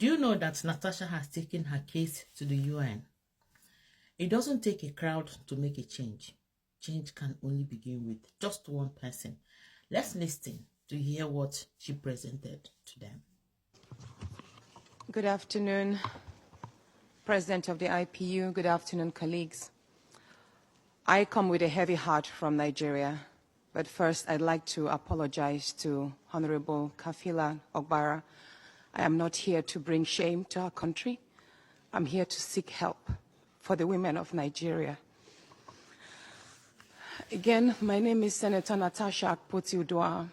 Do you know that Natasha has taken her case to the UN? It doesn't take a crowd to make a change. Change can only begin with just one person. Let's listen to hear what she presented to them. Good afternoon, President of the IPU. Good afternoon, colleagues. I come with a heavy heart from Nigeria, but first I'd like to apologize to Honorable Kafila Ogbara. I am not here to bring shame to our country. I'm here to seek help for the women of Nigeria. Again, my name is Senator Natasha Akpoti-Uduaghan.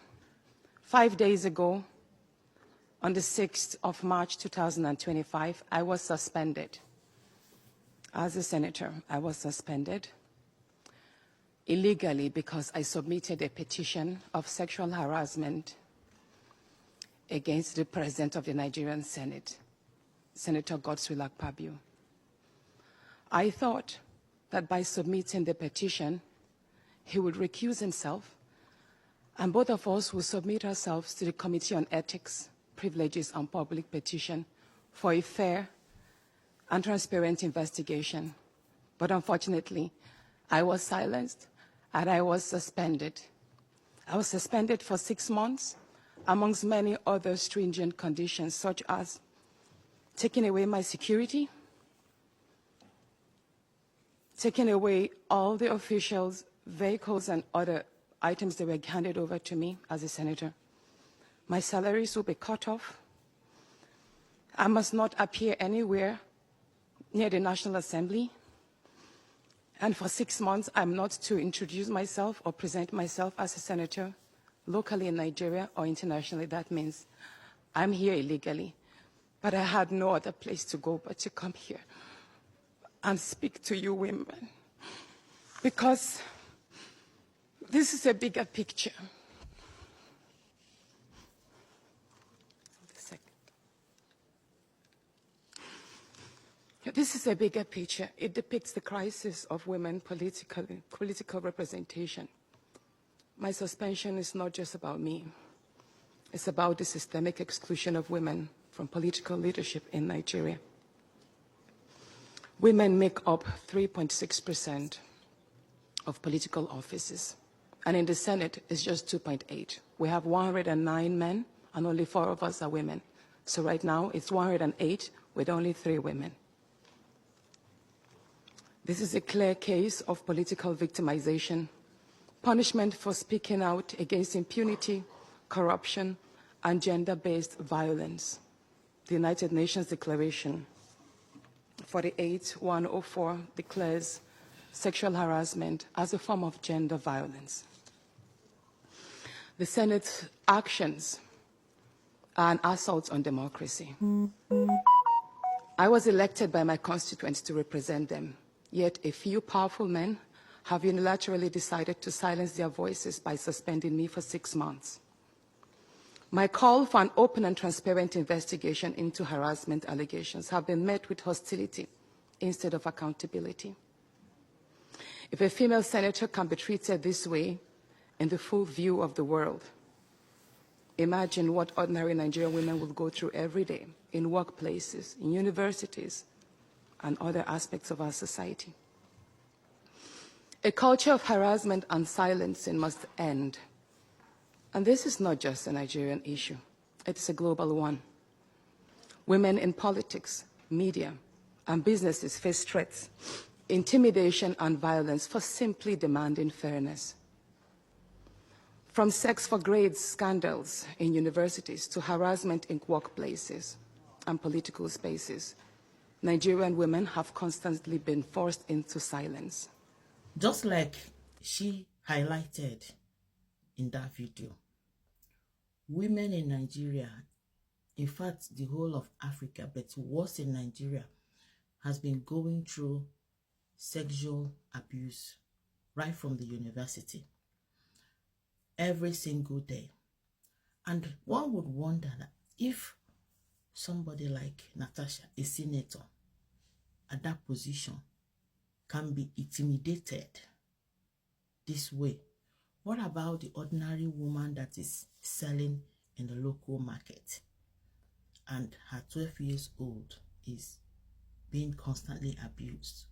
5 days ago, on the 6th of March 2025, I was suspended. As a senator, I was suspended illegally because I submitted a petition of sexual harassment against the President of the Nigerian Senate, Senator Godswill Akpabio. I thought that by submitting the petition, he would recuse himself, and both of us will submit ourselves to the Committee on Ethics, Privileges and Public Petition for a fair and transparent investigation. But unfortunately, I was silenced and I was suspended. I was suspended for 6 months, amongst many other stringent conditions, such as taking away my security, taking away all the officials, vehicles, and other items that were handed over to me as a senator. My salaries will be cut off. I must not appear anywhere near the National Assembly. And for 6 months, I'm not to introduce myself or present myself as a senator locally in Nigeria or internationally. That means I'm here illegally. But I had no other place to go but to come here and speak to you women. Because this is a bigger picture. This is a bigger picture. It depicts the crisis of women political representation. My suspension is not just about me. It's about the systemic exclusion of women from political leadership in Nigeria. Women make up 3.6% of political offices, and in the Senate, it's just 2.8. We have 109 men, and only 4 of us are women. So right now, it's 108 with only 3 women. This is a clear case of political victimization, punishment for speaking out against impunity, corruption, and gender-based violence. The United Nations Declaration 48/104 declares sexual harassment as a form of gender violence. The Senate's actions are an assault on democracy. I was elected by my constituents to represent them. Yet a few powerful men have unilaterally decided to silence their voices by suspending me for 6 months. My call for an open and transparent investigation into harassment allegations have been met with hostility instead of accountability. If a female senator can be treated this way in the full view of the world, imagine what ordinary Nigerian women will go through every day in workplaces, in universities, and other aspects of our society. A culture of harassment and silencing must end. And this is not just a Nigerian issue. It is a global one. Women in politics, media, and businesses face threats, intimidation, and violence for simply demanding fairness. From sex for grades scandals in universities to harassment in workplaces and political spaces, Nigerian women have constantly been forced into silence. Just like she highlighted in that video, women in Nigeria, in fact the whole of Africa, but worse in Nigeria, has been going through sexual abuse right from the university every single day. And one would wonder that if somebody like Natasha, a senator, at that position, can be intimidated this way, what about the ordinary woman that is selling in the local market? and her 12 years old is being constantly abused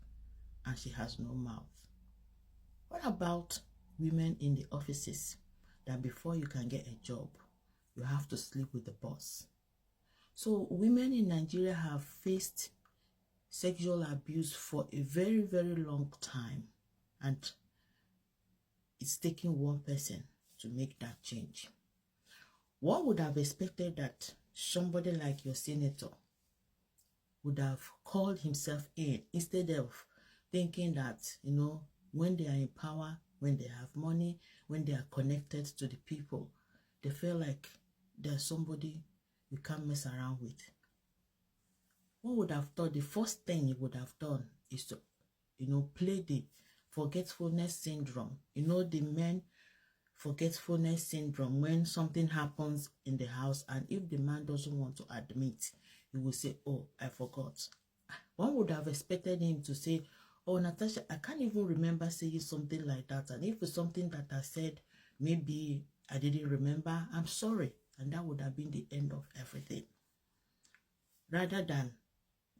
and she has no mouth. What about women in the offices that before you can get a job, you have to sleep with the boss? So women in Nigeria have faced sexual abuse for a very, very long time, and it's taking one person to make that change. One would have expected that somebody like your senator would have called himself in instead of thinking that, you know, when they are in power, when they have money, when they are connected to the people, they feel like there's somebody you can't mess around with. One would have thought the first thing he would have done is to, you know, play the forgetfulness syndrome. You know, the men forgetfulness syndrome, when something happens in the house and if the man doesn't want to admit, he will say, oh, I forgot. One would have expected him to say, oh, Natasha, I can't even remember saying something like that, and if it's something that I said, maybe I didn't remember, I'm sorry, and that would have been the end of everything. Rather than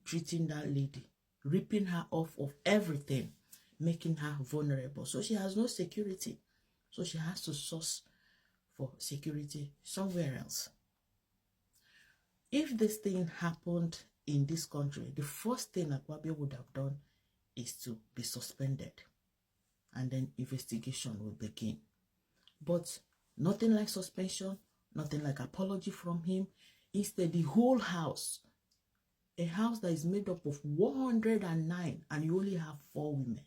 treating that lady, ripping her off of everything, making her vulnerable. So she has no security. So she has to source for security somewhere else. If this thing happened in this country, the first thing Akpabio would have done is to be suspended, and then investigation will begin. But nothing like suspension, nothing like apology from him. Instead, the whole house, a house that is made up of 109, and you only have 4 women.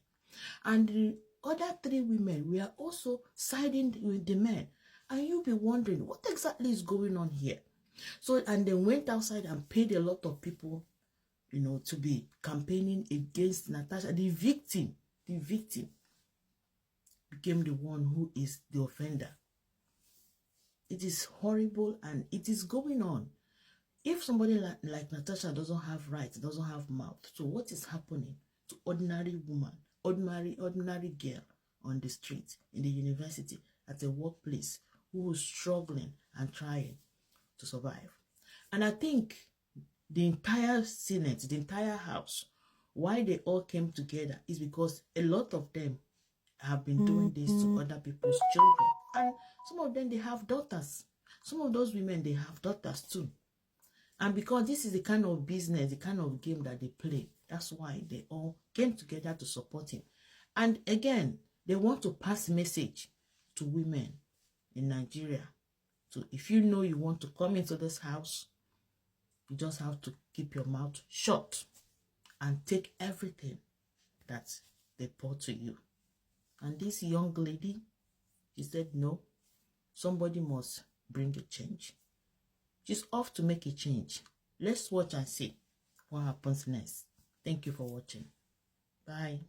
And the other 3 women, we are also siding with the men. And you'll be wondering, what exactly is going on here? So, and they went outside and paid a lot of people, you know, to be campaigning against Natasha. The victim became the one who is the offender. It is horrible and it is going on. If somebody like Natasha doesn't have rights, doesn't have mouth, so what is happening to ordinary woman, ordinary girl on the street, in the university, at a workplace, who is struggling and trying to survive? And I think the entire Senate, the entire House, why they all came together is because a lot of them have been doing this to other people's children. And some of them, they have daughters. Some of those women, they have daughters too. And because this is the kind of business, the kind of game that they play, that's why they all came together to support him. And again, they want to pass message to women in Nigeria. So if you know you want to come into this house, you just have to keep your mouth shut and take everything that they pour to you. And this young lady, she said, no, somebody must bring a change. She's off to make a change. Let's watch and see what happens next. Thank you for watching. Bye.